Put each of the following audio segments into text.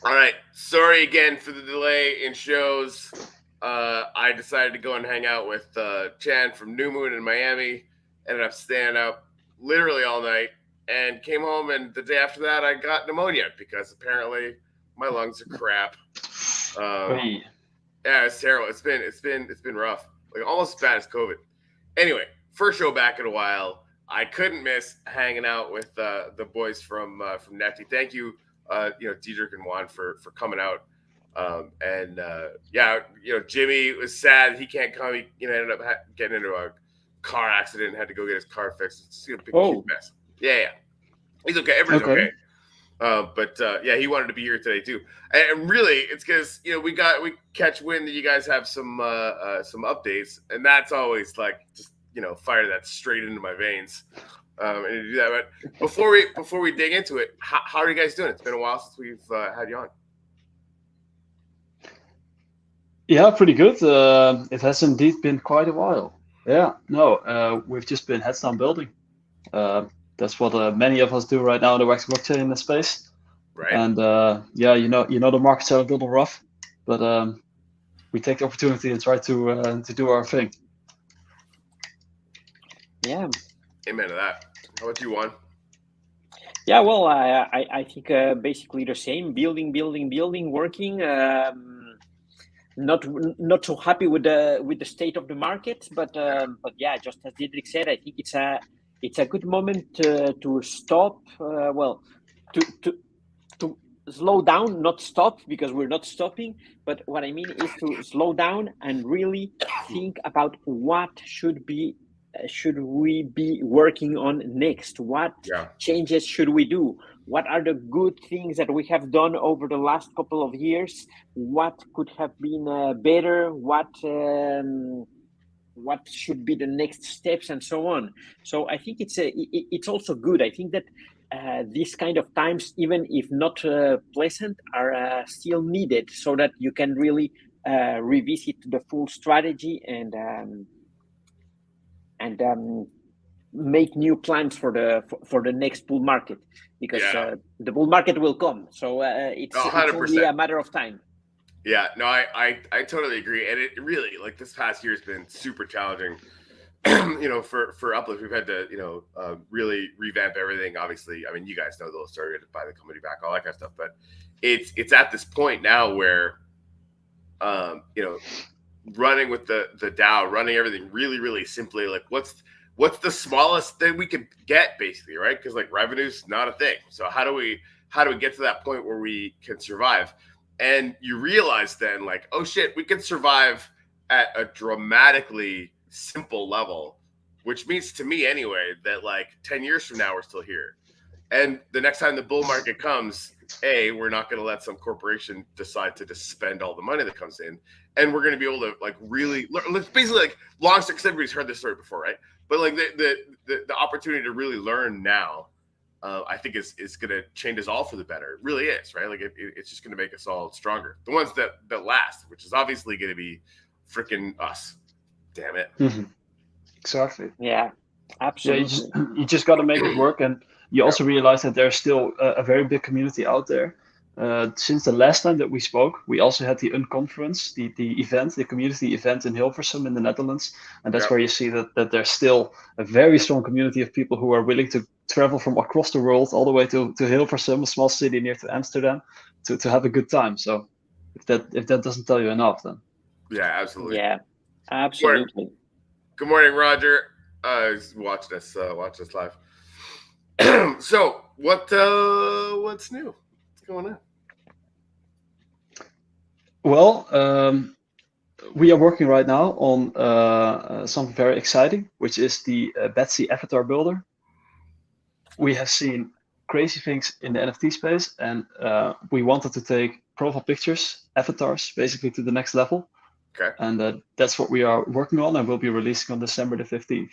All right. Sorry again for the delay in shows. I decided to go and hang out with Chan from New Moon in Miami. Ended up staying up literally all night and came home. And the day after that, I got pneumonia because apparently my lungs are crap. Um, Hey, yeah, it's terrible. It's been rough. Like almost as bad as COVID. Anyway, first show back in a while. I couldn't miss hanging out with the boys from Nefty. Thank you, Diedrich and Juan for coming out. And yeah, Jimmy was sad he can't come. He ended up getting into a car accident and had to go get his car fixed. It's a big huge oh, mess. Yeah, he's okay. Everybody's okay. okay. But yeah, he wanted to be here today too. And really, it's because we catch wind that you guys have some updates, and that's always like just fire that straight into my veins. And to do that, but before we dig into it, how are you guys doing? It's been a while since we've had you on. Yeah, pretty good. It has indeed been quite a while. Yeah, no, we've just been heads down building. Uh, that's what many of us do right now in the wax blockchain space. Right? And yeah, the markets are a little rough, but we take the opportunity and try to do our thing. Yeah. Amen to that. How about you, Juan? Yeah, well, I think basically the same, building, working. Not so happy with the state of the market, but yeah, just as Didrik said, I think it's a good moment to stop. To slow down, not stop, because we're not stopping. But what I mean is to slow down and really think about what should we be working on next? What Yeah. changes should we do? What are the good things that we have done over the last couple of years? What could have been better? What should be the next steps, and so on? So I think it's also good. I think that these kind of times, even if not pleasant, are still needed, so that you can really revisit the full strategy and make new plans for the next bull market, because Yeah. the bull market will come. So it's Oh, it's only 100%. a matter of time. Yeah, no, I totally agree, and it really like this past year has been super challenging. For Uplift, we've had to really revamp everything. Obviously, I mean, you guys know the whole story. We had to buy the company back, all that kind of stuff. But it's at this point now where um, you know running with the DAO, running everything really really simply. Like what's the smallest thing we could get, basically, right? Because like revenue's not a thing. So how do we get to that point where we can survive? And you realize then, like, oh shit, we can survive at a dramatically simple level, which means to me anyway that like 10 years from now we're still here. And the next time the bull market comes, we're not going to let some corporation decide to just spend all the money that comes in, and we're going to be able to like really basically like long because everybody's heard this story before, right? But like the opportunity to really learn now, I think is going to change us all for the better. It really is, right? Like it's just going to make us all stronger. The ones that last, which is obviously going to be freaking us. Damn it. Mhm. Exactly. Yeah, Yeah, absolutely. you just got to make it work, and you Yep. also realize that there's still a very big community out there. Since the last time that we spoke, we also had the Unconference, the event, the community event in Hilversum in the Netherlands, and that's Yep. where you see that there's still a very strong community of people who are willing to travel from across the world all the way to Hilversum, a small city near to Amsterdam, to have a good time. So if that doesn't tell you enough, then Yeah. Absolutely. Yeah, Good morning, absolutely. good morning, Roger. He's watching us live. So what's new? What's going on? well. We are working right now on something very exciting, which is the Betsy Avatar Builder. We have seen crazy things in the NFT space, and we wanted to take profile pictures, avatars, basically to the next level. Okay. And that's what we are working on, and we'll be releasing on December the 15th.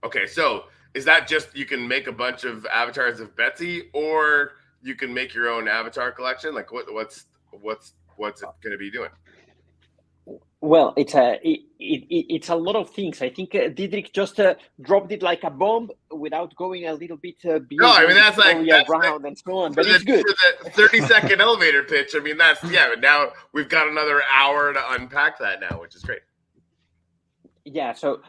Okay. So is that just you can make a bunch of avatars of Betsy, or you can make your own avatar collection? Like what's it going to be doing? Well, it's a lot of things. I think Diedrich just dropped it like a bomb without going a little bit beyond No, I mean the that's like story around and so on. But it's good. For the 30-second elevator pitch. I mean that's but now we've got another hour to unpack that now, which is great. Yeah. So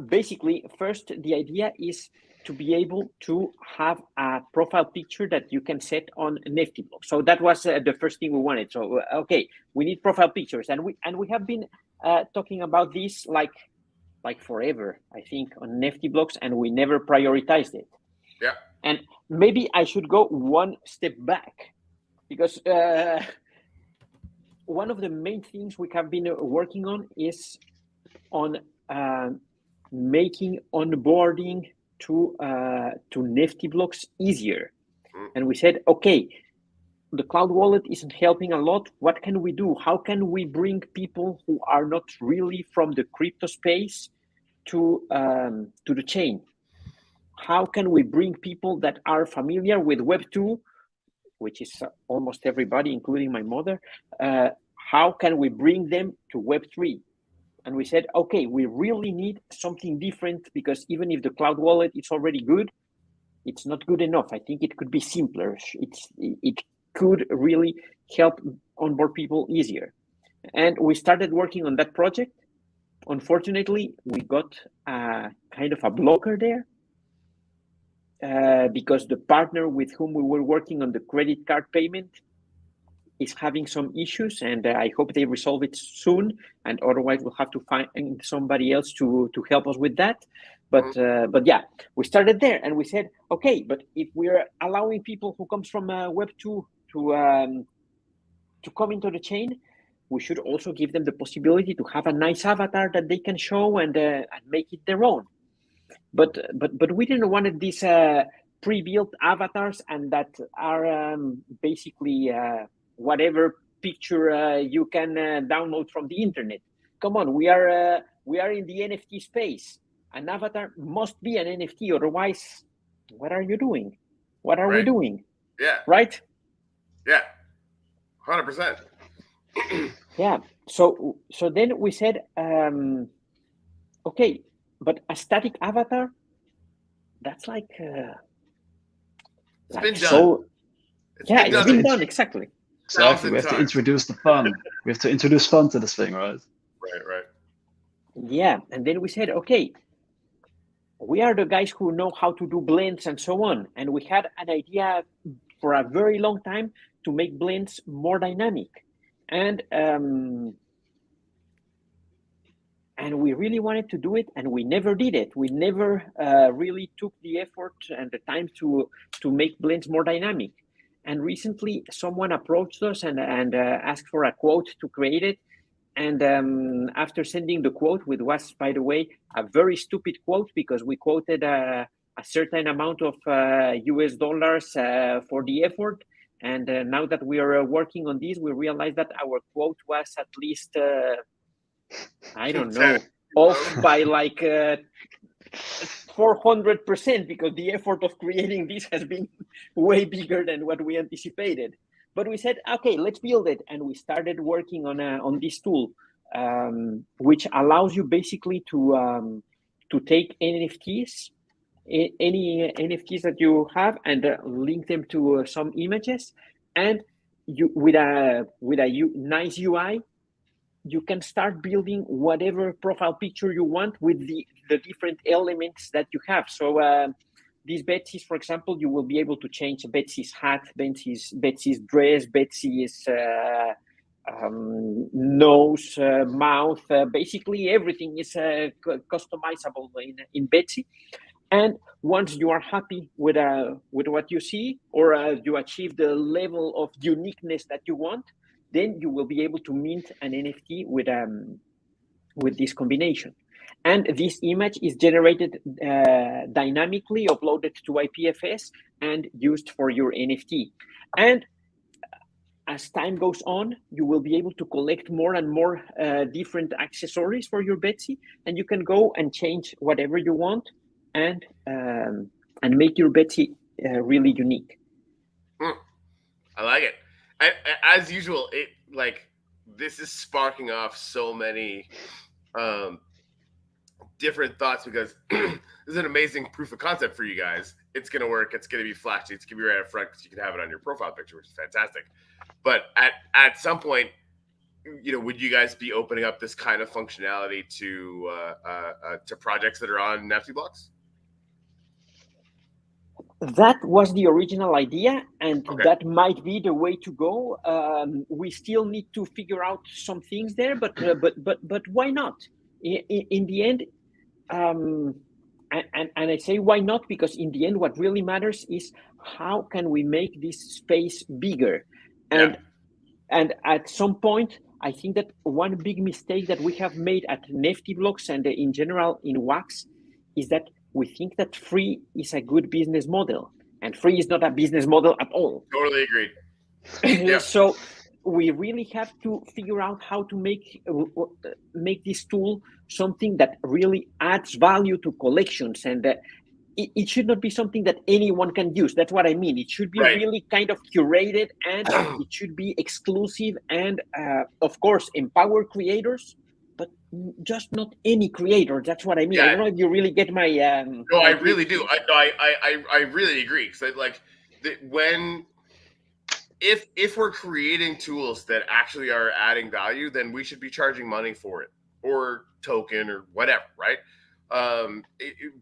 basically, first the idea is to be able to have a profile picture that you can set on NeftyBlocks. So that was the first thing we wanted. So okay, we need profile pictures, and we have been talking about this like forever, I think, on NeftyBlocks, and we never prioritized it. Yeah. And maybe I should go one step back, because one of the main things we have been working on is on making onboarding to NeftyBlocks easier. And we said, okay, the cloud wallet isn't helping a lot. What can we do? How can we bring people who are not really from the crypto space to the chain? How can we bring people that are familiar with Web2, which is almost everybody, including my mother? How can we bring them to Web3? And we said, okay, we really need something different, because even if the cloud wallet is already good, it's not good enough. I think it could be simpler. It could really help onboard people easier. And we started working on that project. Unfortunately, we got kind of a blocker there, because the partner with whom we were working on the credit card payment is having some issues, and I hope they resolve it soon. And otherwise, we'll have to find somebody else to help us with that. But yeah, we started there, and we said, okay, but if we're allowing people who comes from Web2 to come into the chain, we should also give them the possibility to have a nice avatar that they can show and make it their own. But we didn't want these pre-built avatars and that are basically whatever picture you can download from the internet. Come on, we are in the NFT space. An avatar must be an NFT, otherwise, what are you doing? What are we doing? Yeah. Right? Yeah. 100%. Yeah. So then we said, okay, but a static avatar, that's like it's been so. done. It's been done, exactly. Exactly. We have to introduce the fun. We have to introduce fun to this thing, right? Right. Yeah, and then we said, okay, we are the guys who know how to do blends and so on, and we had an idea for a very long time to make blends more dynamic, and we really wanted to do it, and we never did it. We never really took the effort and the time to make blends more dynamic. And recently, someone approached us and asked for a quote to create it. And after sending the quote, which was, by the way, a very stupid quote, because we quoted a certain amount of US dollars for the effort. And now that we are working on this, we realized that our quote was at least, I don't know, off by like 400%, because the effort of creating this has been way bigger than what we anticipated. But we said, okay, let's build it. And we started working on this tool, which allows you basically to take NFTs, any NFTs that you have, and link them to some images. And you, with a nice UI, you can start building whatever profile picture you want with the different elements that you have. So these Betsy's, for example, you will be able to change Betsy's hat, Betsy's dress, Betsy's nose, mouth. Basically, everything is customizable in Betsy. And once you are happy with what you see, or you achieve the level of uniqueness that you want, then you will be able to mint an NFT with this combination. And this image is generated dynamically, uploaded to IPFS, and used for your NFT. And as time goes on, you will be able to collect more and more different accessories for your Betsy, and you can go and change whatever you want and make your Betsy really unique. I like it. As usual, this is sparking off so many different thoughts, because this is an amazing proof of concept for you guys. It's going to work. It's going to be flashy. It's going to be right up front because you can have it on your profile picture, which is fantastic. But at some point, would you guys be opening up this kind of functionality to projects that are on NeftyBlocks? That was the original idea, and that might be the way to go. We still need to figure out some things there, but why not? In the end, and I say why not, because in the end, what really matters is how can we make this space bigger, and at some point, I think that one big mistake that we have made at NeftyBlocks and in general in Wax is that we think that free is a good business model, and free is not a business model at all. Totally agreed. So we really have to figure out how to make this tool something that really adds value to collections, and it should not be something that anyone can use. That's what I mean. It should be really kind of curated, and it should be exclusive, and of course empower creators, but just not any creator. That's what I mean. I don't know if you really get my. No, I really do. I really agree. So if we're creating tools that actually are adding value, then we should be charging money for it, or token, or whatever, right?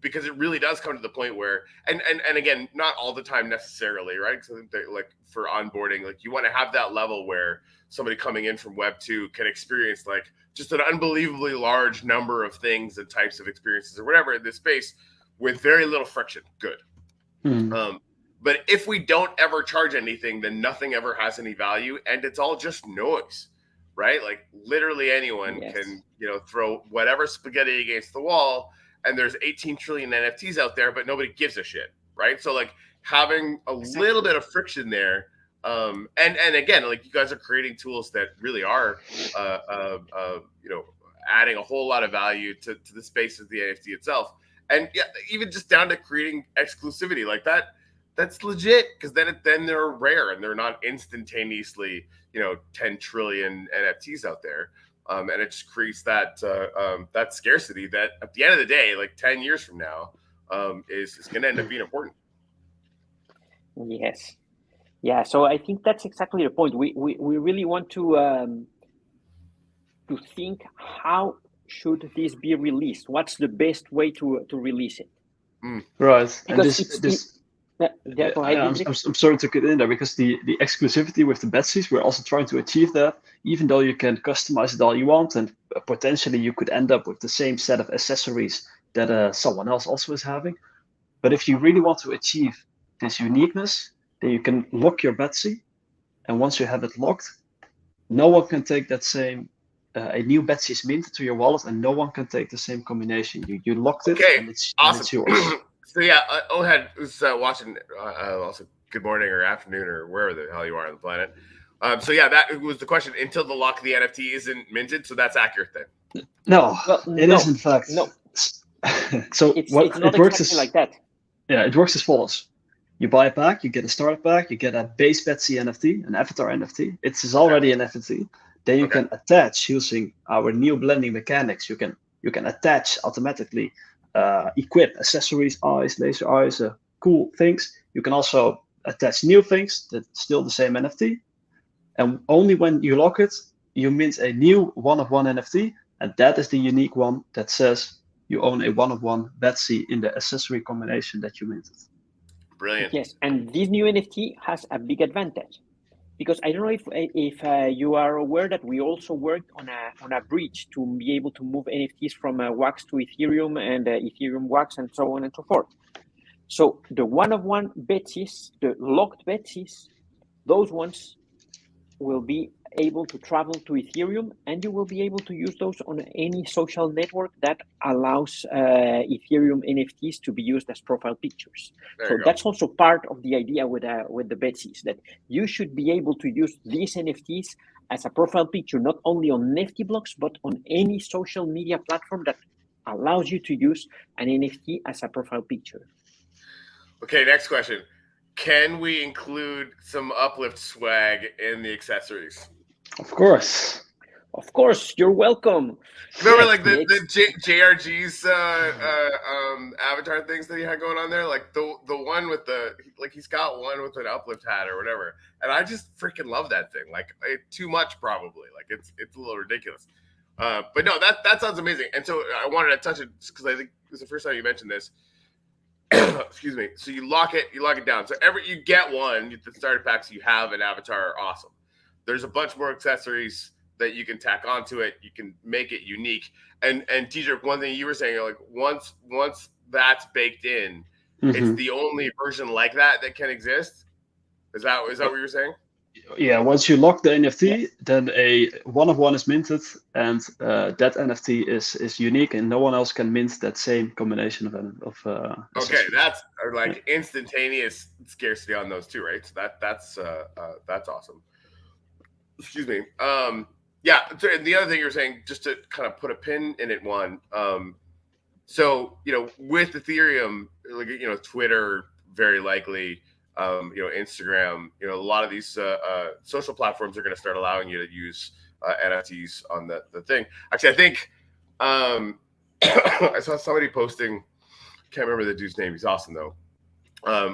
Because it really does come to the point where, and again, not all the time necessarily, right? So like for onboarding, like you want to have that level where somebody coming in from Web 2 can experience like just an unbelievably large number of things and types of experiences or whatever in this space with very little friction. Good. But if we don't ever charge anything, then nothing ever has any value, and it's all just noise, right? Like literally anyone can, throw whatever spaghetti against the wall, and there's 18 trillion NFTs out there, but nobody gives a shit, right? So like having a little bit of friction there, and again, like you guys are creating tools that really are, adding a whole lot of value to the space of the NFT itself, and even just down to creating exclusivity like that. That's legit, because then they're rare and they're not instantaneously, 10 trillion NFTs out there. And it just creates that scarcity that at the end of the day, like 10 years from now, is going to end up being important. Yes. Yeah. So I think that's exactly the point. We really want to think, how should this be released? What's the best way to release it? Right. Because I'm sorry to get in there, because the exclusivity with the Betsies, we're also trying to achieve that, even though you can customize it all you want, and potentially you could end up with the same set of accessories that someone else also is having. But if you really want to achieve this uniqueness, then you can lock your Betsy, and once you have it locked, no one can take that same a new Betsy is minted to your wallet, and no one can take the same combination. You locked it, and it's awesome. And it's yours. So Ohad, who's watching, also good morning or afternoon or wherever the hell you are on the planet. That was the question. Until the lock of the NFT isn't minted, so that's accurate then. No, it is in fact. No. So it's not it works exactly like that. Yeah, it works as follows. You buy a pack, you get a starter pack, you get a base Betsy NFT, an avatar NFT. It is already an NFT. Then you can attach, using our new blending mechanics. You can attach automatically. Equip accessories, eyes, laser eyes, cool things. You can also attach new things that's still the same NFT. And only when you lock it, you mint a new one-of-one NFT. And that is the unique one that says you own a one-of-one Betsy in the accessory combination that you minted. Brilliant. Yes, and this new NFT has a big advantage, because I don't know if you are aware that we also worked on a bridge to be able to move NFTs from Wax to Ethereum, and Ethereum Wax, and so on and so forth. So the one-of-one Betsies, the locked Betsies, those ones will be able to travel to Ethereum, and you will be able to use those on any social network that allows Ethereum NFTs to be used as profile pictures. So that's also part of the idea with the Betsies, that you should be able to use these NFTs as a profile picture, not only on NeftyBlocks, but on any social media platform that allows you to use an NFT as a profile picture. Okay, next question. Can we include some Uplift swag in the accessories? Of course. Of course, you're welcome. Remember, Yes, like the JRG's avatar things that he had going on there, like the one with he's got one with an uplift hat or whatever, and I just freaking love that thing. Like too much probably, like it's a little ridiculous. But no, that sounds amazing. And so I wanted to touch it because I think it was the first time you mentioned this. Excuse me. So you lock it down. So you get one, the starter packs, you have an avatar. Awesome. There's a bunch more accessories that you can tack onto it. You can make it unique. And TJ, one thing you were saying, like once that's baked in, it's the only version like that can exist. Is that what you were saying? Yeah, once you lock the NFT, then a one of one is minted, and that NFT is unique, and no one else can mint that same combination of okay, that's like instantaneous scarcity on those two, right? So that's awesome. Excuse me. Yeah. And the other thing you're saying, just to kind of put a pin in it, one. So with Ethereum, like Twitter, very likely. Instagram, a lot of these social platforms are going to start allowing you to use NFTs on the thing. Actually, I think I saw somebody posting, can't remember the dude's name. He's awesome though.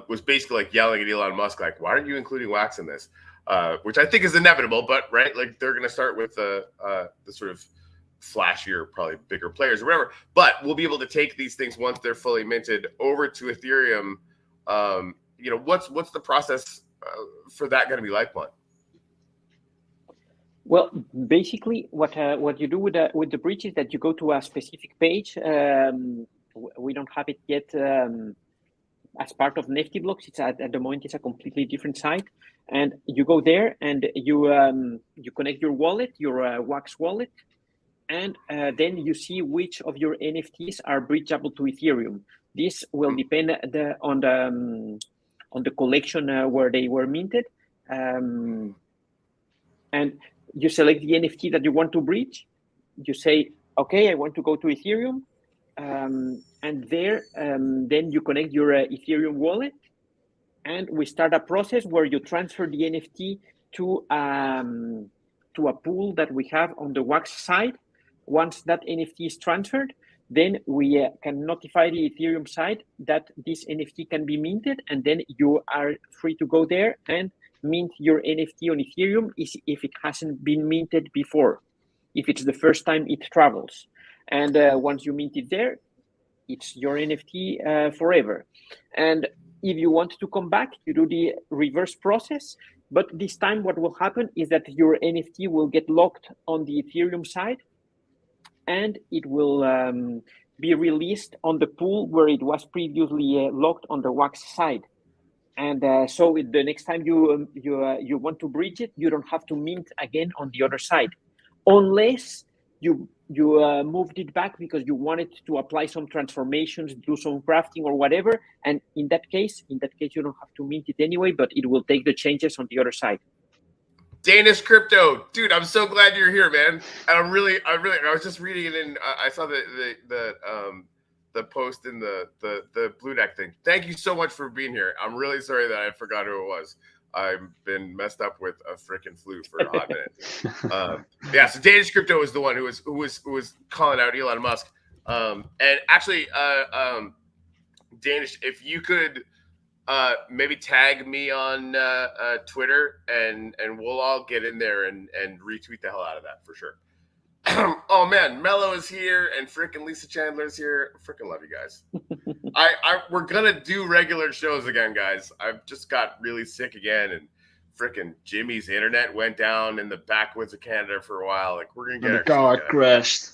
Was basically like yelling at Elon Musk, like, why aren't you including wax in this? Which I think is inevitable, but right, like they're going to start with the sort of flashier, probably bigger players or whatever. But we'll be able to take these things once they're fully minted over to Ethereum. What's the process for that going to be like, one? Well, basically, what you do with the bridge is that you go to a specific page. We don't have it yet as part of NeftyBlocks. It's at the moment it's a completely different site, and you go there and you connect your wallet, your Wax wallet, and then you see which of your NFTs are bridgeable to Ethereum. This will depend on the collection where they were minted, and you select the NFT that you want to bridge. You say, okay, I want to go to Ethereum, and there, then you connect your Ethereum wallet, and we start a process where you transfer the NFT to a pool that we have on the Wax side. Once that NFT is transferred, then we can notify the Ethereum side that this NFT can be minted, and then you are free to go there and mint your NFT on Ethereum if it hasn't been minted before, if it's the first time it travels. And once you mint it there, it's your NFT forever. And if you want to come back, you do the reverse process. But this time what will happen is that your NFT will get locked on the Ethereum side, and it will be released on the pool where it was previously locked on the Wax side. And so the next time you want to bridge it, you don't have to mint again on the other side, unless you moved it back because you wanted to apply some transformations, do some crafting or whatever. And in that case, you don't have to mint it anyway, but it will take the changes on the other side. Danish crypto, dude, I'm so glad you're here, man. And I was just reading it in. I saw the post in the BluDAC thing. Thank you so much for being here. I'm really sorry that I forgot who it was. I've been messed up with a freaking flu for a hot minute. Yeah, so Danish crypto was the one who was calling out Elon Musk. And actually, Danish, if you could. Maybe tag me on Twitter and we'll all get in there and retweet the hell out of that for sure. Oh man, Mello is here and freaking Lisa Chandler's here. Freaking love you guys. We're gonna do regular shows again, guys. I've just got really sick again, and freaking Jimmy's internet went down in the backwoods of Canada for a while. Like we're gonna get the car crashed.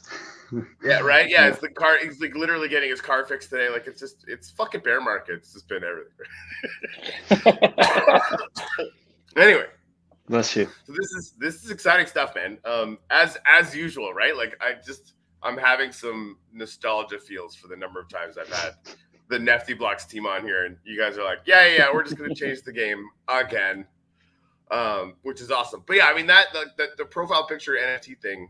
Yeah, right. Yeah, it's the car. He's like literally getting his car fixed today. Like it's fucking bear market. It's just been everything. Anyway, bless you. So this is exciting stuff, man. As usual, right? Like I'm having some nostalgia feels for the number of times I've had the NeftyBlocks team on here, and you guys are like, yeah, we're just gonna change the game again, which is awesome. But yeah, I mean that the profile picture NFT thing.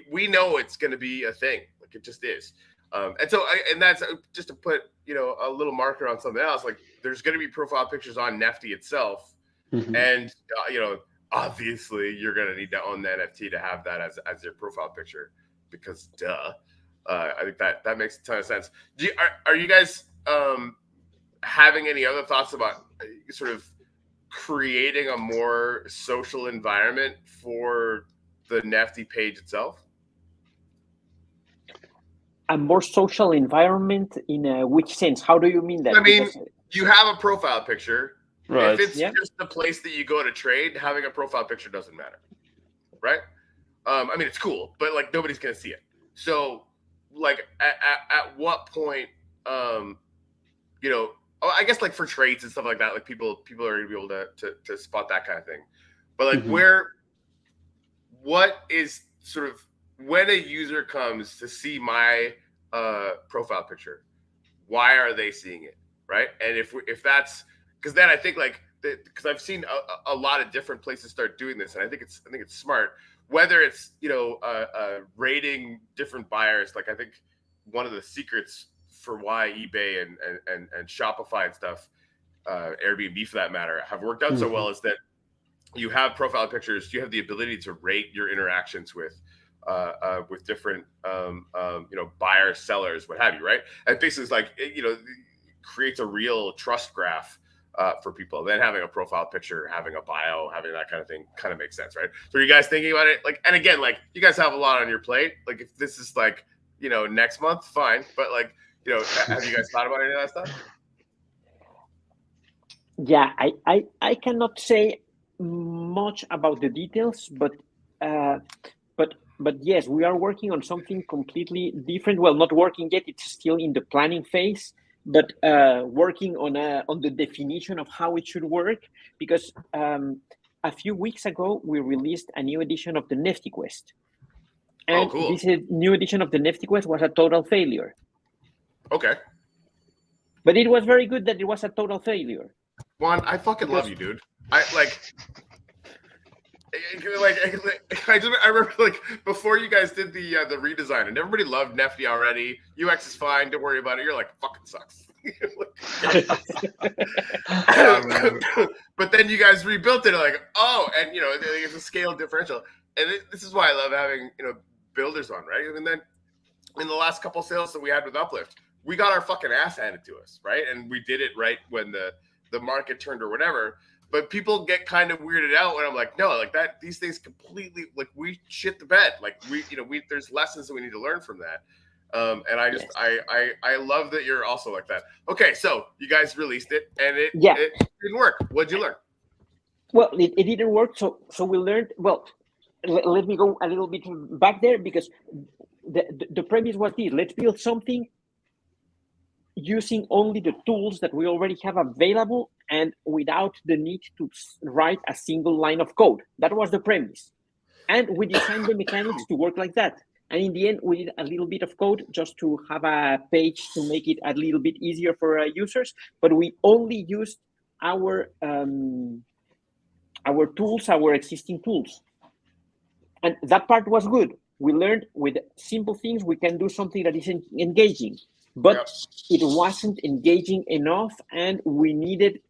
We know it's going to be a thing, like it just is, and so that's just to put a little marker on something else. Like there's going to be profile pictures on Nefty itself, and obviously you're going to need to own the NFT to have that as your profile picture, because duh. I think that makes a ton of sense. Are you guys having any other thoughts about sort of creating a more social environment for the Nefty page itself? A more social environment in which sense? How do you mean that? I mean, you have a profile picture. Right. If it's just the place that you go to trade, having a profile picture doesn't matter, right? I mean, it's cool, but like nobody's gonna see it. So, like, at what point, you know, I guess like for trades and stuff like that, like people are gonna be able to spot that kind of thing. But like, what is sort of when a user comes to see my profile picture, why are they seeing it, right? And if that's because then I think like because I've seen a lot of different places start doing this, and I think it's smart. Whether it's rating different buyers, like I think one of the secrets for why eBay and Shopify and stuff, Airbnb for that matter, have worked out so well is that you have profile pictures, you have the ability to rate your interactions with different buyers, sellers, what have you, right? And basically it's like creates a real trust graph for people. Then having a profile picture, having a bio, having that kind of thing kind of makes sense, right? So are you guys thinking about it? Like, and again, like you guys have a lot on your plate. Like if this is like, next month, fine. But like, have you guys thought about any of that stuff? Yeah, I cannot say much about the details, but yes, we are working on something completely different. Well, not working yet; it's still in the planning phase. But working on the definition of how it should work, because a few weeks ago we released a new edition of the Nefty Quest, and cool. This new edition of the Nefty Quest was a total failure. Okay. But it was very good that it was a total failure. Juan, I fucking love you, dude. I remember like before you guys did the redesign, and everybody loved Nefty already. UX is fine, don't worry about it. You're like, fucking sucks. But then you guys rebuilt it, like, and it's a scale differential, and this is why I love having builders on, right? And then in the last couple sales that we had with Uplift, we got our fucking ass handed to us, right? And we did it right when the market turned or whatever. But people get kind of weirded out when I'm like, no, like that, these things completely, like we shit the bed. Like there's lessons that we need to learn from that. And I just, I love that you're also like that. Okay. So you guys released it and it didn't work. What'd you learn? Well, it didn't work. So we learned, well, let me go a little bit back there, because the premise was this: let's build something using only the tools that we already have available and without the need to write a single line of code. That was the premise. And we designed the mechanics to work like that. And in the end, we did a little bit of code just to have a page to make it a little bit easier for users. But we only used our tools, our existing tools. And that part was good. We learned with simple things, we can do something that is engaging. But it wasn't engaging enough, and we needed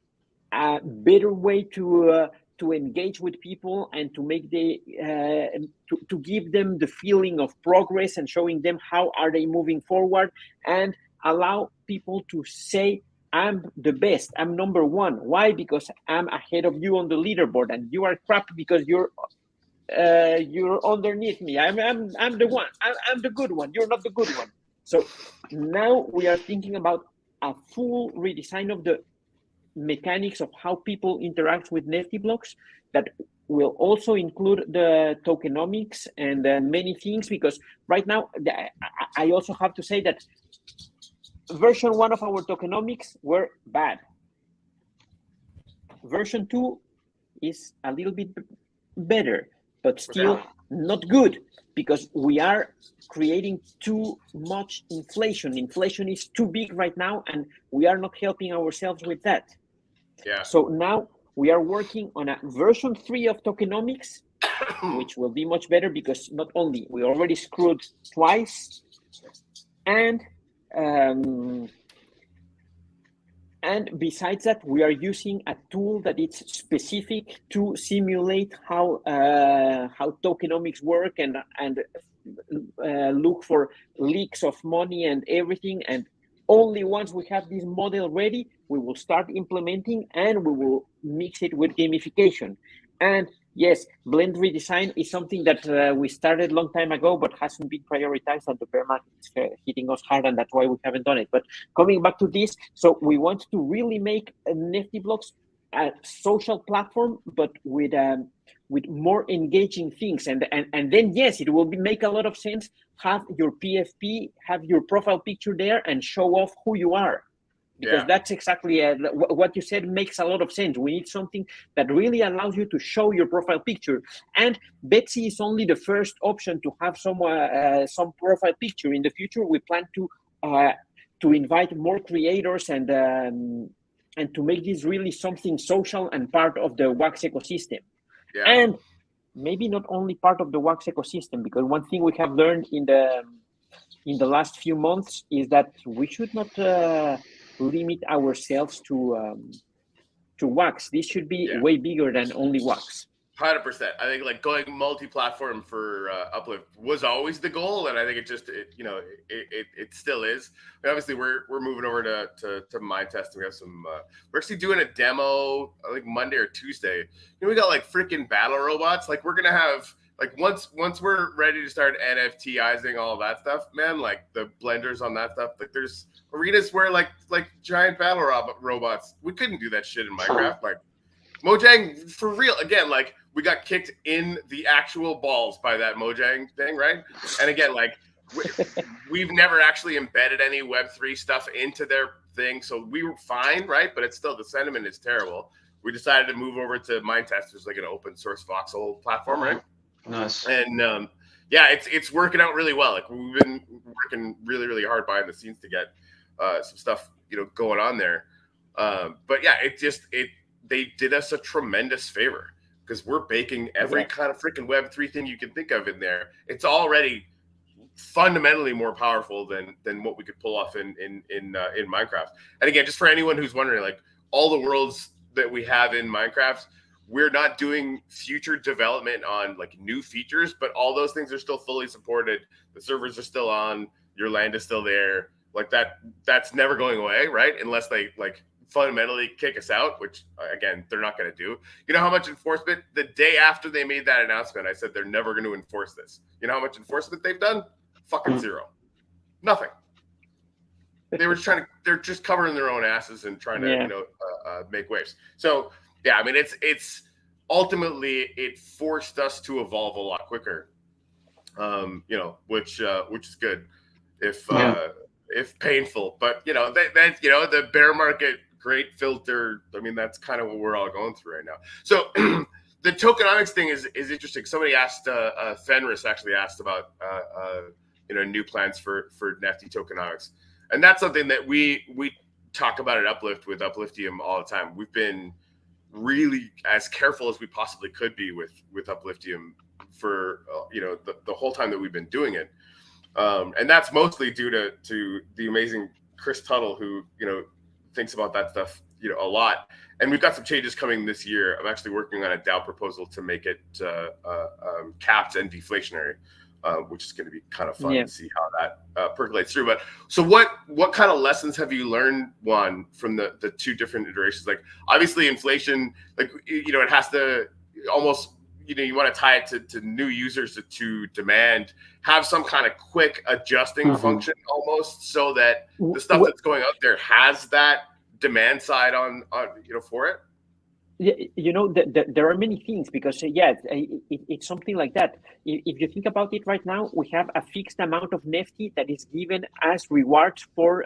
a better way to engage with people and to make to give them the feeling of progress and showing them how are they moving forward, and allow people to say, I'm the best, I'm number one. Why? Because I'm ahead of you on the leaderboard, and you are crap because you're underneath me. I'm the one. I'm the good one. You're not the good one. So now we are thinking about a full redesign of the mechanics of how people interact with NeftyBlocks that will also include the tokenomics and many things, because right now, I also have to say that version 1 of our tokenomics were bad. Version 2 is a little bit better, but still not good, because we are creating too much inflation. Inflation is too big right now, and we are not helping ourselves with that. Yeah. So now we are working on a version 3 of tokenomics, which will be much better, because not only we already screwed twice, and And besides that, we are using a tool that is specific to simulate how tokenomics work and look for leaks of money and everything. And only once we have this model ready, we will start implementing, and we will mix it with gamification. And yes, blend redesign is something that we started a long time ago, but hasn't been prioritized, and the bear market is hitting us hard, and that's why we haven't done it. But coming back to this, so we want to really make NeftyBlocks a social platform, but with more engaging things. And then, yes, it will make a lot of sense. Have your PFP, have your profile picture there, and show off who you are. Because that's exactly what you said makes a lot of sense. We need something that really allows you to show your profile picture. And Betsy is only the first option to have some profile picture. In the future, we plan to invite more creators and to make this really something social and part of the Wax ecosystem. Yeah. And maybe not only part of the Wax ecosystem, because one thing we have learned in the last few months is that we should not limit ourselves to Wax. This should be way bigger than only Wax. 100%. I think like going multi-platform for Uplift was always the goal, and I think it still is. But obviously, we're moving over to mind testing. We have some. We're actually doing a demo, I think Monday or Tuesday. We got like freaking battle robots. Like we're gonna have like once we're ready to start NFTizing all that stuff, man. Like the blenders on that stuff. Like there's arenas where like giant battle robots. We couldn't do that shit in Minecraft. Like Mojang, for real. Again, like we got kicked in the actual balls by that Mojang thing, right? And again, like we've never actually embedded any Web3 stuff into their thing, so we were fine, right? But it's still, the sentiment is terrible. We decided to move over to Mind Testers, like an open source voxel platform, right? Nice. And it's working out really well. Like we've been working really, really hard behind the scenes to get some stuff, going on there. But yeah, they did us a tremendous favor, because we're baking every kind of freaking Web3 thing you can think of in there. It's already fundamentally more powerful than what we could pull off in Minecraft. And again, just for anyone who's wondering, like all the worlds that we have in Minecraft, we're not doing future development on like new features, but all those things are still fully supported. The servers are still on, your land is still there. Like that's never going away, right? Unless they like fundamentally kick us out, which again, they're not going to do. You know how much enforcement, the day after they made that announcement, I said they're never going to enforce this. You know how much enforcement they've done? Fucking zero. Nothing. They're just covering their own asses and trying to, make waves. So yeah, I mean, it's ultimately, it forced us to evolve a lot quicker, which is good, if painful, but the bear market, great filter. I mean, that's kind of what we're all going through right now. So the tokenomics thing is interesting. Somebody asked, Fenris actually asked about, new plans for Nefty tokenomics. And that's something that we talk about at Uplift with Upliftium all the time. We've been really as careful as we possibly could be with Upliftium for, the whole time that we've been doing it. And that's mostly due to the amazing Chris Tuttle, who, thinks about that stuff, a lot. And we've got some changes coming this year. I'm actually working on a DAO proposal to make it capped and deflationary, which is going to be kind of fun to see how that percolates through. But so what kind of lessons have you learned, Juan, from the two different iterations? Like obviously inflation, like, it has to almost, you want to tie it to new users, to demand, have some kind of quick adjusting function almost, so that the stuff that's going out there has that demand side on for it. There are many things, because it's something like that. If you think about it right now, we have a fixed amount of Nefty that is given as rewards for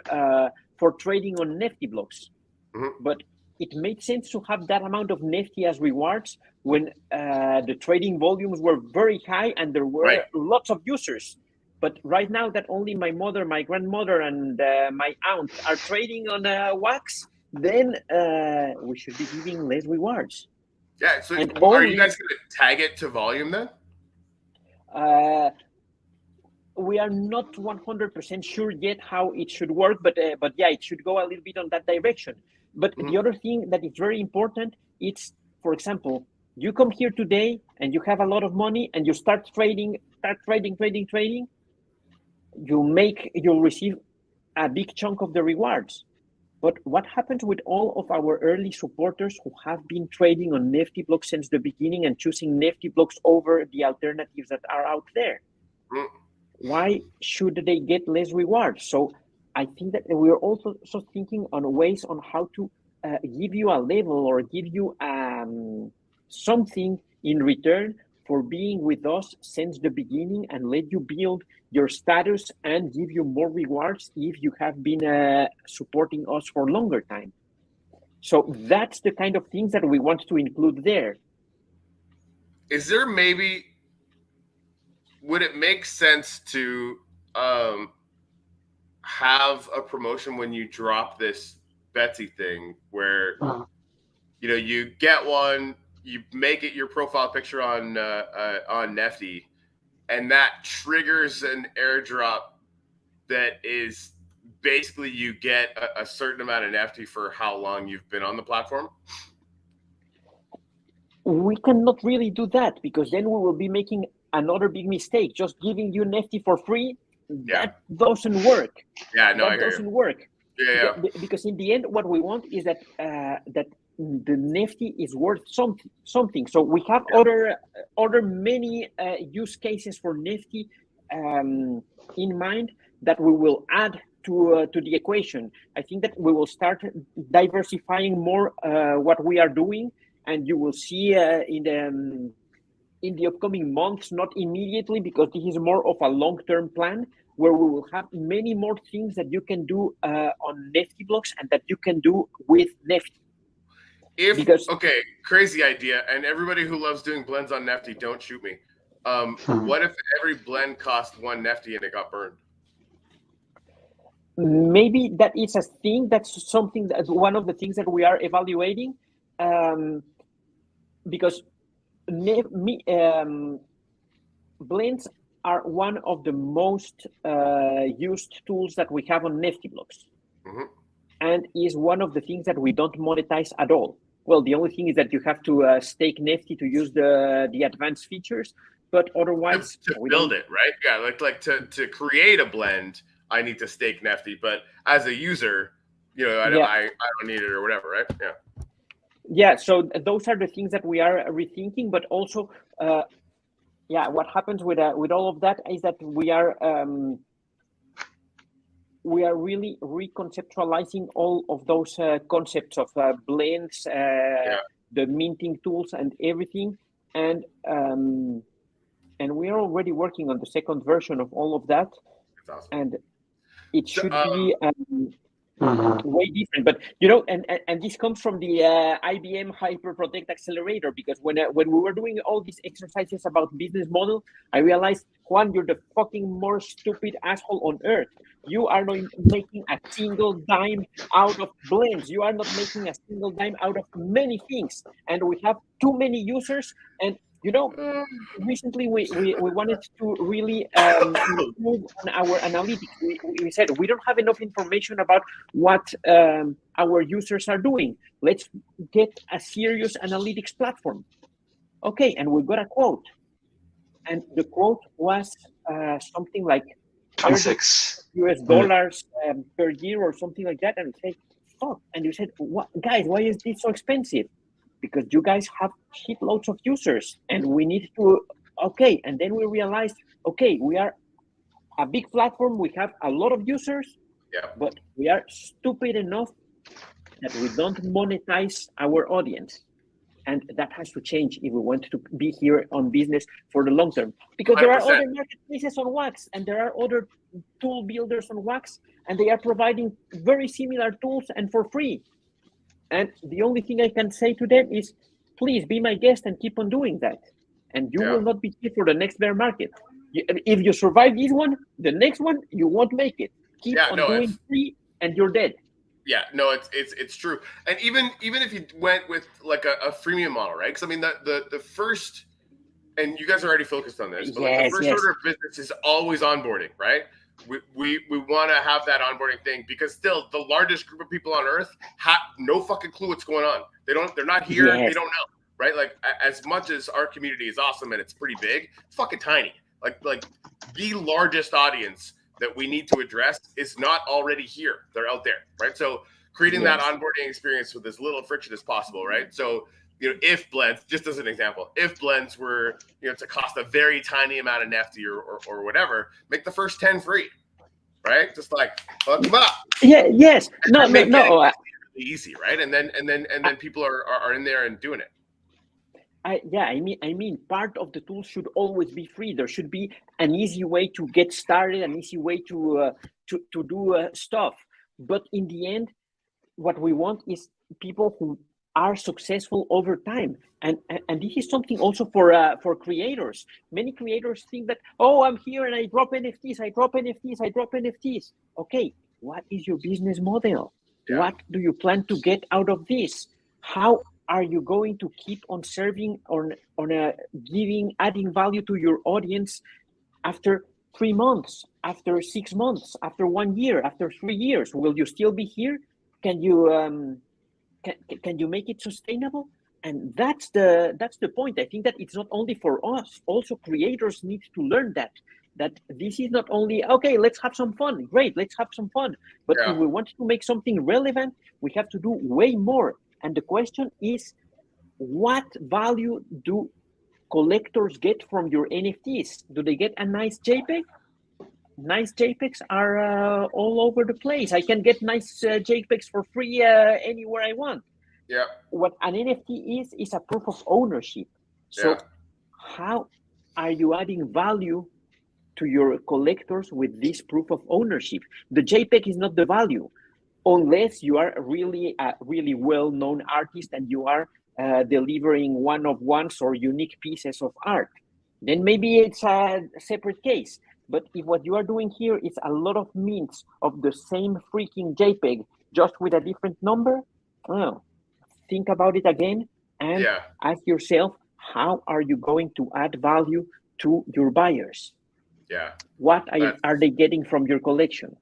trading on NeftyBlocks. But it made sense to have that amount of Nefty as rewards when the trading volumes were very high and there were lots of users. But right now that only my mother, my grandmother, and my aunt are trading on Wax, then we should be giving less rewards. Yeah. So are you guys going to tag it to volume then? We are not 100% sure yet how it should work, but yeah, it should go a little bit on that direction. But the other thing that is very important, it's, for example, you come here today and you have a lot of money and you start trading, you'll receive a big chunk of the rewards. But what happens with all of our early supporters who have been trading on Nefty Blocks since the beginning and choosing Nefty Blocks over the alternatives that are out there? Why should they get less rewards? So I think that we're also thinking on ways on how to give you a level or give you something in return for being with us since the beginning and let you build your status and give you more rewards if you have been supporting us for a longer time. So that's the kind of things that we want to include there. Is there maybe, would it make sense to have a promotion when you drop this Betsy thing where, you know, you get one, you make it your profile picture on Nefty, and that triggers an airdrop that is basically you get a certain amount of Nefty for how long you've been on the platform? We cannot really do that because then we will be making another big mistake. Just giving you Nefty for free, that doesn't work. Yeah, no, that doesn't work. Yeah. Because in the end, what we want is that that the Nefty is worth something. So we have other many use cases for Nefty in mind that we will add to the equation. I think that we will start diversifying more what we are doing, and you will see in the upcoming months, not immediately, because this is more of a long-term plan, where we will have many more things that you can do on Nefty Blocks and that you can do with Nefty. Okay, crazy idea, and everybody who loves doing blends on Nefty, don't shoot me. What if every blend cost one Nefty and it got burned? Maybe that is a thing. That's something that's one of the things that we are evaluating, because blends are one of the most used tools that we have on Nefty Blocks, and is one of the things that we don't monetize at all. Well, the only thing is that you have to stake Nefty to use the advanced features, but otherwise to build it, right? Yeah, like to create a blend, I need to stake Nefty, but as a user, you know, I don't need it or whatever, right? Yeah. So those are the things that we are rethinking, but also, what happens with all of that is that we are really reconceptualizing all of those concepts of blends, the minting tools, and everything, and we are already working on the second version of all of that. That's awesome. And it should be way different, but you know, and this comes from the IBM Hyper Protect Accelerator, because when we were doing all these exercises about business model, I realized, Juan, you're the fucking more stupid asshole on earth. You are not making a single dime out of blends. You are not making a single dime out of many things, and we have too many users. And you know, recently we wanted to really improve on our analytics. We said we don't have enough information about what our users are doing. Let's get a serious analytics platform. Okay, and we got a quote. And the quote was something like $26 per year or something like that. And we said, fuck. And you said, what, guys, why is this so expensive? Because you guys have shitloads of users and we need to, and then we realized, we are a big platform, we have a lot of users, but we are stupid enough that we don't monetize our audience. And that has to change if we want to be here on business for the long term. Because 100%. There are other marketplaces on Wax, and there are other tool builders on Wax, and they are providing very similar tools and for free. And the only thing I can say to them is, please be my guest and keep on doing that. And you will not be here for the next bear market. If you survive this one, the next one, you won't make it. Keep on doing free and you're dead. Yeah, no, it's true. And even if you went with like a freemium model, right? Because I mean, the first, and you guys are already focused on this, but like the first order of business is always onboarding, right? we want to have that onboarding thing, because still the largest group of people on earth have no fucking clue what's going on. They're not here. Yes. They don't know, right? Like, as much as our community is awesome and it's pretty big, it's fucking tiny. Like the largest audience that we need to address is not already here. They're out there, right? So creating that onboarding experience with as little friction as possible, right? So, if blends, just as an example, if blends were, to cost a very tiny amount of Nefty or whatever, make the first 10 free, right? Just like fuck them up. Yeah. Yes. No. Really easy, right? And then people are in there and doing it. I mean, part of the tool should always be free. There should be an easy way to get started, an easy way to do stuff. But in the end, what we want is people who are successful over time, and this is something also for creators. Many creators think that, oh, I'm here and I drop NFTs, I drop NFTs. Okay, what is your business model? Yeah. What do you plan to get out of this? How are you going to keep on serving on adding value to your audience after 3 months, after 6 months, after 1 year, after 3 years? Will you still be here? Can you make it sustainable? And that's the point. I think that it's not only for us. Also, creators need to learn that this is not only, okay, let's have some fun. Great, let's have some fun. But if we want to make something relevant, we have to do way more. And the question is, what value do collectors get from your NFTs? Do they get a nice JPEG? Nice JPEGs are all over the place. I can get nice JPEGs for free anywhere I want. Yeah. What an NFT is a proof of ownership. So how are you adding value to your collectors with this proof of ownership? The JPEG is not the value, unless you are really a really well-known artist and you are delivering one-of-ones or unique pieces of art. Then maybe it's a separate case. But if what you are doing here is a lot of mints of the same freaking JPEG, just with a different number, well, think about it again and ask yourself, how are you going to add value to your buyers? Yeah. What are they getting from your collection?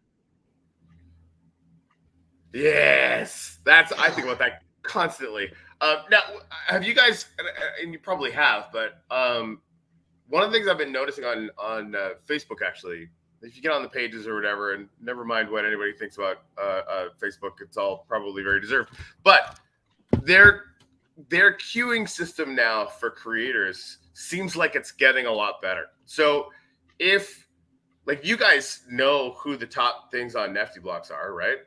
Yes, I think about that constantly. Now, have you guys, and you probably have, but one of the things I've been noticing on Facebook, actually, if you get on the pages or whatever, and never mind what anybody thinks about Facebook, it's all probably very deserved. But their queuing system now for creators seems like it's getting a lot better. So if, like, you guys know who the top things on NeftyBlocks are, right?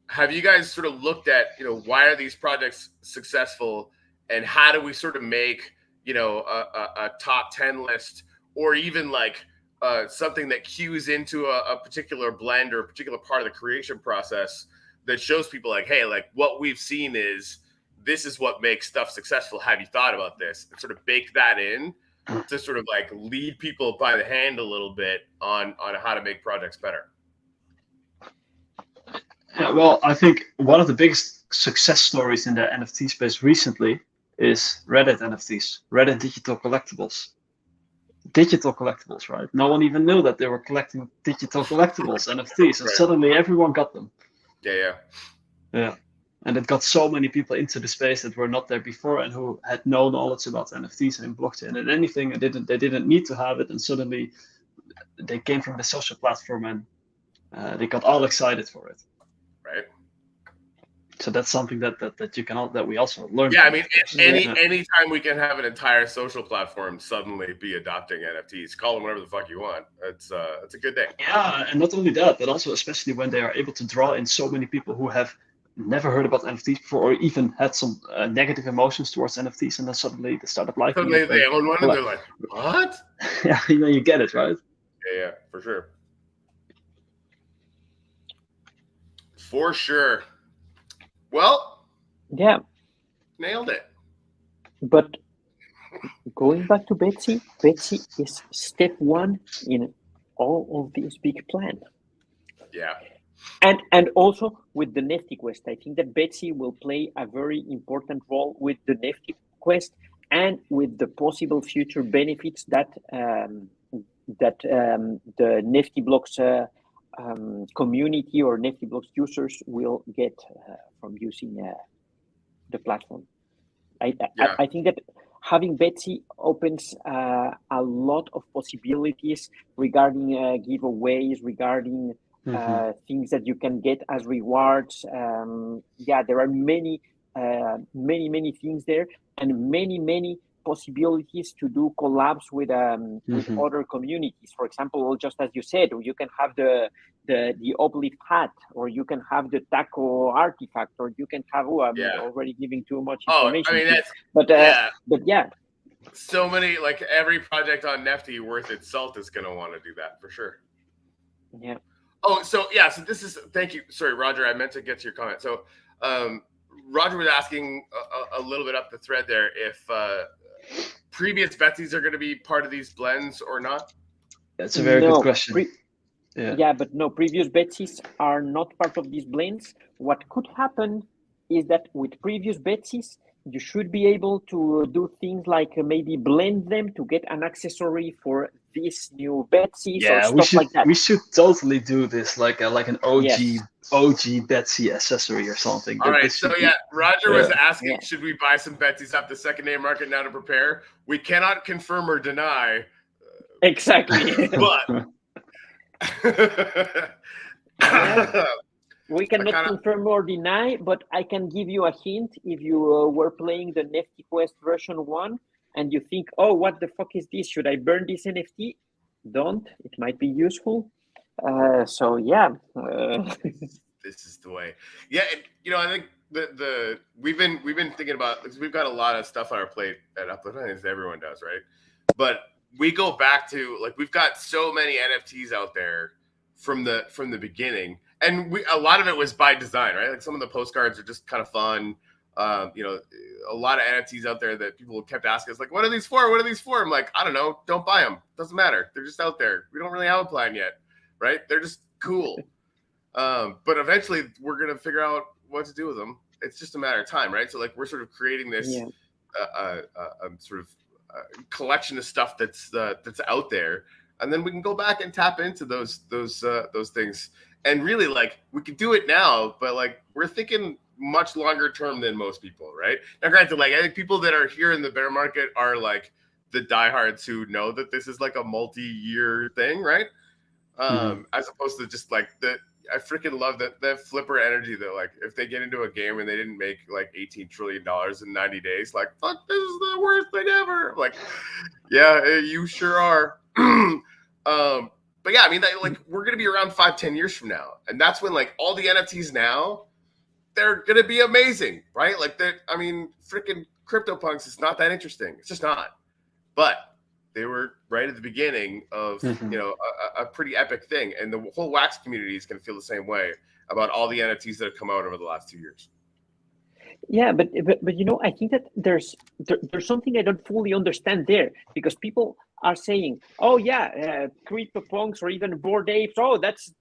Have you guys sort of looked at, why are these projects successful, and how do we sort of make, a top 10 list, or even like something that queues into a particular blend or a particular part of the creation process that shows people like, hey, like, what we've seen is this is what makes stuff successful. Have you thought about this? And sort of bake that in to sort of like lead people by the hand a little bit on how to make projects better. Yeah, well, I think one of the biggest success stories in the NFT space recently is Reddit NFTs, Reddit digital collectibles. Digital collectibles, right? No one even knew that they were collecting digital collectibles, NFTs, and suddenly everyone got them. Yeah. And it got so many people into the space that were not there before and who had no knowledge about NFTs and blockchain and anything, and they didn't need to have it, and suddenly they came from the social platform and they got all excited for it. Right. So that's something that we also learned. Yeah, I mean, anytime we can have an entire social platform suddenly be adopting NFTs, call them whatever the fuck you want. It's a good thing. Yeah, and not only that, but also especially when they are able to draw in so many people who have never heard about NFTs before, or even had some negative emotions towards NFTs, and then suddenly they started liking it. Suddenly they own one, and they're like, "What?" Yeah, you get it, right? Yeah, for sure. For sure. Well, yeah, nailed it. But going back to Betsy is step one in all of this big plan. Yeah. And also with the Nefty Quest, I think that Betsy will play a very important role with the Nefty Quest and with the possible future benefits that the NeftyBlocks community or NeftyBlocks users will get from using the platform. I think that having Betsy opens a lot of possibilities regarding giveaways, regarding things that you can get as rewards. There are many things there, and many possibilities to do collabs with other communities. For example, just as you said, you can have the Uplift hat, or you can have the taco artifact, or you can have already giving too much information. But yeah. So many, like every project on Nefty worth its salt is going to want to do that for sure. Yeah. Oh, so this is, thank you. Sorry, Roger, I meant to get to your comment. So Roger was asking a little bit up the thread there if previous Betsies are going to be part of these blends or not. That's a very good question. But no, previous Betsies are not part of these blends. What could happen is that with previous Betsies, you should be able to do things like maybe blend them to get an accessory for this new Betsies or stuff like that. We should totally do this, like an OG Betsy accessory or something. All right, so Roger was asking, should we buy some Betsies off the secondary market now to prepare? We cannot confirm or deny. Exactly. But we cannot confirm or deny, but I can give you a hint. If you were playing the Nefty Quest version 1 and you think, oh, what the fuck is this? Should I burn this NFT? Don't. It might be useful. This is the way. Yeah, and, I think we've been thinking about, because we've got a lot of stuff on our plate at Uplift, as everyone does, right? But we go back to, like, we've got so many NFTs out there from the beginning, and a lot of it was by design, right? Like some of the postcards are just kind of fun. A lot of NFTs out there that people kept asking us, like, what are these for? What are these for? I'm like, I don't know. Don't buy them. Doesn't matter. They're just out there. We don't really have a plan yet, right? They're just cool. But eventually we're going to figure out what to do with them. It's just a matter of time, right? So like we're sort of creating this sort of collection of stuff that's out there, and then we can go back and tap into those things. And really, like, we could do it now, but like we're thinking much longer term than most people, right? Now, granted, like I think people that are here in the bear market are like the diehards who know that this is like a multi-year thing, right? As opposed to just like I freaking love that flipper energy that, like, if they get into a game and they didn't make like $18 trillion in 90 days, like, fuck, this is the worst thing ever. I'm like, yeah, you sure are. But yeah, I mean, like, we're going to be around 5-10 years from now. And that's when, like, all the NFTs now, they're going to be amazing, right? Like, I mean, freaking CryptoPunks is not that interesting. It's just not. But they were right at the beginning of, a pretty epic thing. And the whole Wax community is going to feel the same way about all the NFTs that have come out over the last 2 years. Yeah, but I think that there's something I don't fully understand there, because people are saying, oh yeah, CryptoPunks or even Bored Apes, oh that's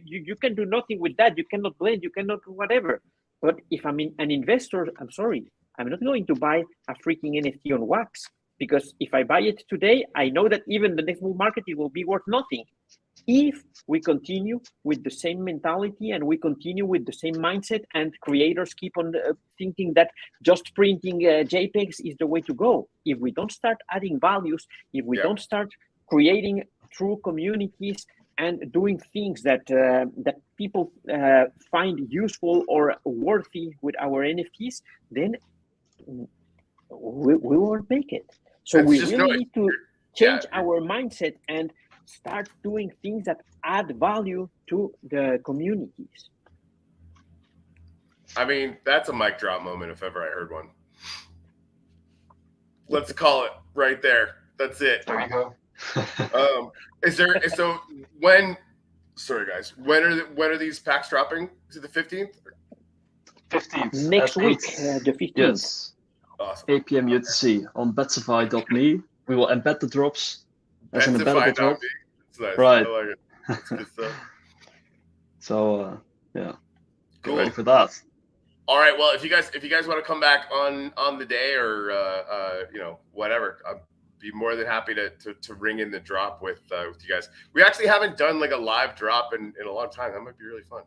you can do nothing with that, you cannot blend, you cannot whatever. But if I'm an investor, I'm sorry, I'm not going to buy a freaking NFT on Wax, because if I buy it today, I know that even the next bull market it will be worth nothing. If we continue with the same mentality and we continue with the same mindset, and creators keep on thinking that just printing JPEGs is the way to go, if we don't start adding values, if we don't start creating true communities and doing things that people find useful or worthy with our NFTs, then we won't make it. So we really need to change our mindset and start doing things that add value to the communities. I mean, that's a mic drop moment if ever I heard one. Let's call it right there. That's it. There you go. Sorry guys, when are these packs dropping? Is it the 15th? 15th. Next week, the 15th. Yes. Awesome. 8 p.m. UTC on betsify.me. We will embed the drops. As an embeddable drop. Nice. Right. I like it. That's good stuff. So get Cool. ready for that. All right. Well, if you guys want to come back on the day or whatever, be more than happy to ring in the drop with you guys. We actually haven't done like a live drop in a long time. That might be really fun.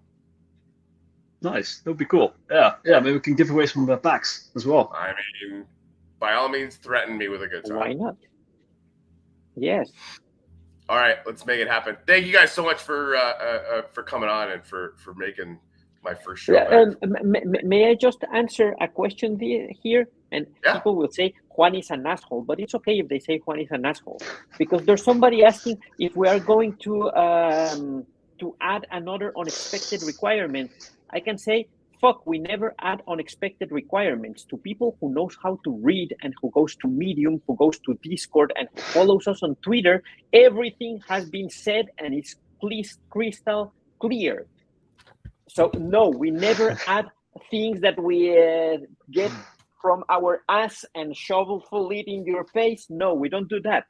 Nice. That would be cool. Yeah. Maybe we can give away some packs as well. I mean, by all means, threaten me with a good time. Why not? Yes. All right, let's make it happen. Thank you guys so much for coming on and for making my first show. May I just answer a question here? And people will say Juan is an asshole, but it's okay if they say Juan is an asshole, because there's somebody asking if we are going to add another unexpected requirement. I can say, fuck, we never add unexpected requirements. To people who knows how to read and who goes to Medium, who goes to Discord and who follows us on Twitter, everything has been said and it's crystal clear. So no, we never add things that we get from our ass and shovel full it in your face. No, we don't do that.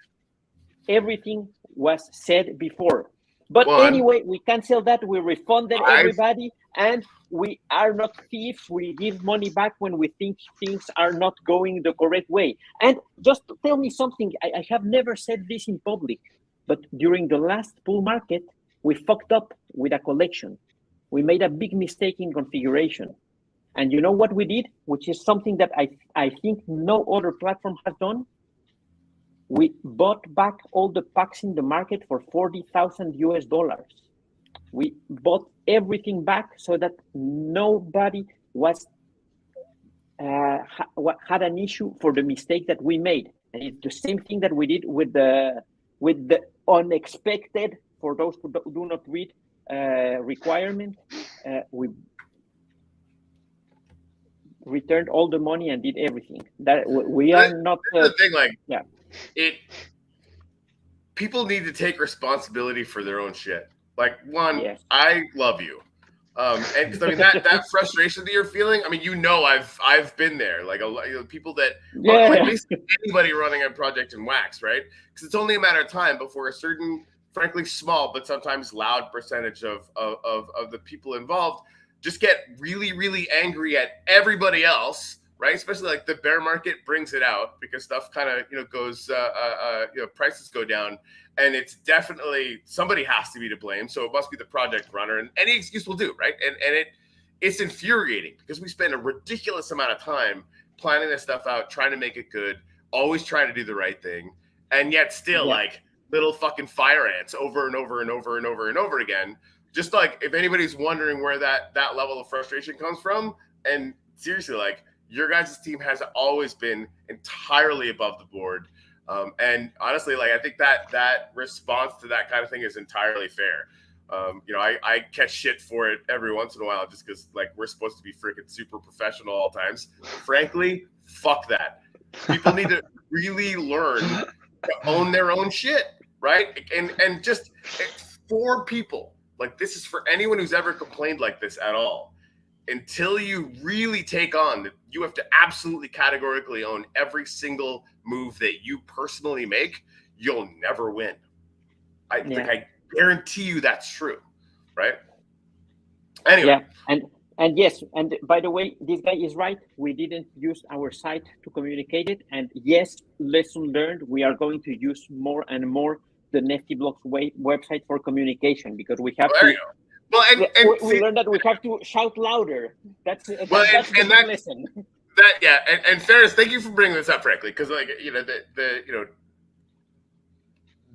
Everything was said before. But anyway, we cancel that. We refunded everybody, and we are not thieves. We give money back when we think things are not going the correct way. And just tell me something. I have never said this in public, but during the last bull market, we fucked up with a collection. We made a big mistake in configuration. And you know what we did, which is something that I think no other platform has done? We bought back all the packs in the market for $40,000 US. We bought everything back so that nobody was had an issue for the mistake that we made. And it's the same thing that we did with the unexpected, for those who do not read, requirement. We returned all the money and did everything. That we are not. The thing, people need to take responsibility for their own shit. Like, I love you, and because I mean that frustration that you're feeling. I mean, I've been there. Like a lot, people that basically anybody running a project in Wax, right? Because it's only a matter of time before a certain, frankly, small but sometimes loud percentage of the people involved just get really, really angry at everybody else, right? Especially like the bear market brings it out because stuff kind of, goes, prices go down, and it's definitely somebody has to be to blame. So it must be the project runner, and any excuse will do, right? And it's infuriating because we spend a ridiculous amount of time planning this stuff out, trying to make it good, always trying to do the right thing. And yet still like little fucking fire ants over and over and over and over and over again. Just like if anybody's wondering where that level of frustration comes from, and seriously, like your guys' team has always been entirely above the board. And honestly, like I think that response to that kind of thing is entirely fair. I catch shit for it every once in a while just because like we're supposed to be freaking super professional all times. Frankly, fuck that. People need to really learn to own their own shit, right? And just for people, like this is for anyone who's ever complained like this at all. Until you really take on that, you have to absolutely categorically own every single move that you personally make. You'll never win. I guarantee you that's true, right? Anyway. Yeah, and yes, and by the way, this guy is right. We didn't use our site to communicate it, and yes, lesson learned. We are going to use more and more the NeftyBlocks website for communication because we have to. Well, we learned that we have to shout louder. That's the lesson. And fairness. Thank you for bringing this up, frankly, because like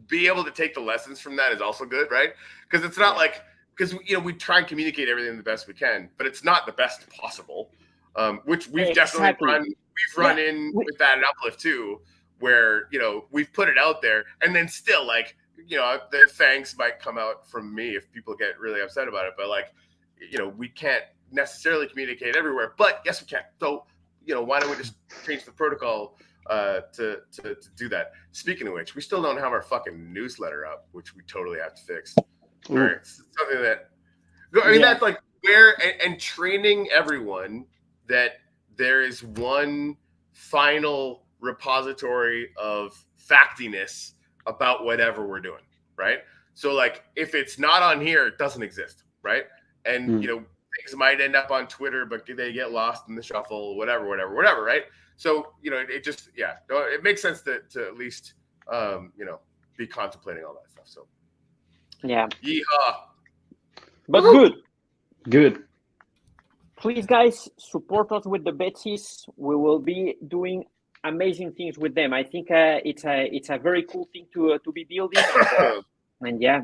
be able to take the lessons from that is also good, right? Because it's not like because we try and communicate everything the best we can, but it's not the best possible. Which we've definitely run in with that at Uplift too, where we've put it out there, and then still like. The fangs might come out from me if people get really upset about it, but like, we can't necessarily communicate everywhere, but yes, we can. So, why don't we just change the protocol to do that? Speaking of which, we still don't have our fucking newsletter up, which we totally have to fix. All right, it's something that, that's like where and training everyone that there is one final repository of factiness about whatever we're doing, right? So like if it's not on here, it doesn't exist, right? And things might end up on Twitter, but they get lost in the shuffle, whatever, right? So, it just, it makes sense to at least, be contemplating all that stuff. So, yeah. Yeehaw. But Woo! Good. Please, guys, support us with the Betsies. We will be doing amazing things with them. I think it's a very cool thing to be building. And yeah.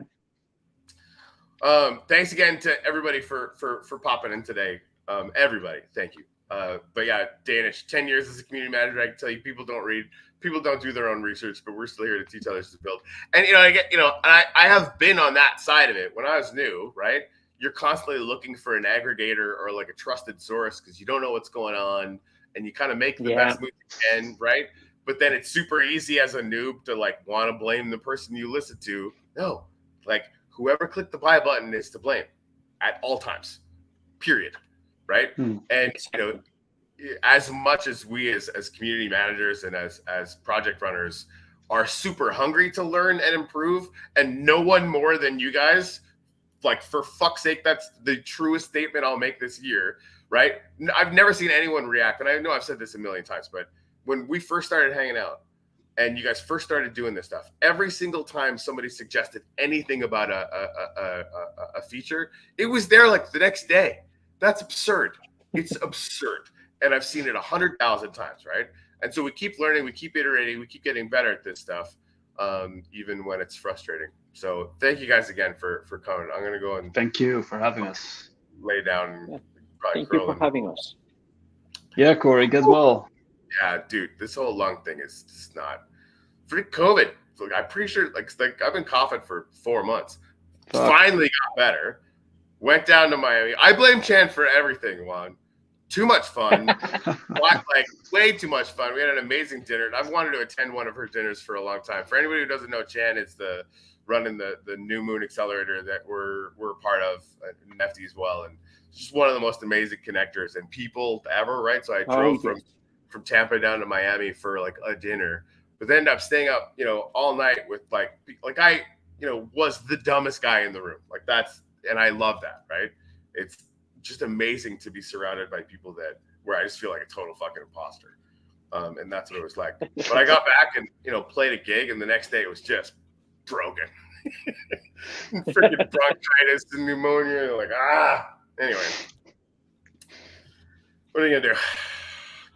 Thanks again to everybody for popping in today. Everybody, thank you. But yeah, Danish, 10 years as a community manager, I can tell you, people don't read, people don't do their own research, but we're still here to teach others to build. And I have been on that side of it when I was new, right? You're constantly looking for an aggregator or like a trusted source because you don't know what's going on, and you kind of make the best move you can, right? But then it's super easy as a noob to like want to blame the person you listen to. No, like whoever clicked the buy button is to blame at all times, period. Right. And, as much as we as community managers and as project runners are super hungry to learn and improve, and no one more than you guys, like, for fuck's sake, that's the truest statement I'll make this year. Right. I've never seen anyone react. And I know I've said this a million times, but when we first started hanging out and you guys first started doing this stuff, every single time somebody suggested anything about a feature, it was there like the next day. That's absurd. It's absurd. And I've seen it 100,000 times, right? And so we keep learning, we keep iterating, we keep getting better at this stuff, even when it's frustrating. So thank you guys again for coming. I'm going to go and thank you for having us. Lay down. And thank you for having us. Yeah, Corey, get well. Yeah, dude, this whole lung thing is just not. For COVID, like, I'm pretty sure, like I've been coughing for 4 months. Finally got better. Went down to Miami. I blame Chan for everything, Juan. Too much fun. Like way too much fun. We had an amazing dinner. And I've wanted to attend one of her dinners for a long time. For anybody who doesn't know, Chan is running the New Moon Accelerator that we're part of at Nefty as well. And just one of the most amazing connectors and people ever, right? So I drove from Tampa down to Miami for like a dinner, but then ended up staying up, all night with like I, was the dumbest guy in the room. Like and I love that, right? It's just amazing to be surrounded by people where I just feel like a total fucking imposter. And that's what it was like. But I got back and, played a gig, and the next day it was just broken. Freaking bronchitis and pneumonia. Like, anyway. What are you going to do?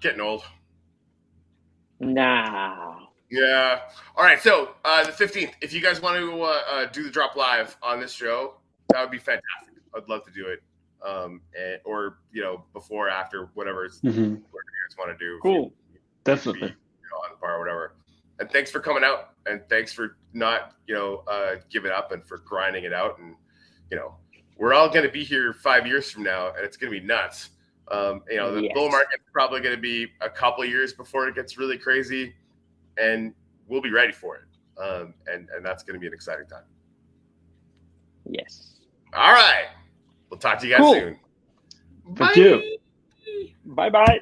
Getting old. Nah. Yeah. All right. So the 15th, if you guys want to do the drop live on this show, that would be fantastic. I'd love to do it. Or before, after, whatever you guys want to do. Cool. Definitely. On the bar or whatever. And thanks for coming out, and thanks for not giving up and for grinding it out. And we're all going to be here 5 years from now, and it's going to be nuts. The bull market's probably going to be a couple of years before it gets really crazy, and we'll be ready for it. And that's going to be an exciting time. Yes. All right. We'll talk to you guys soon. Thank you. Bye-bye.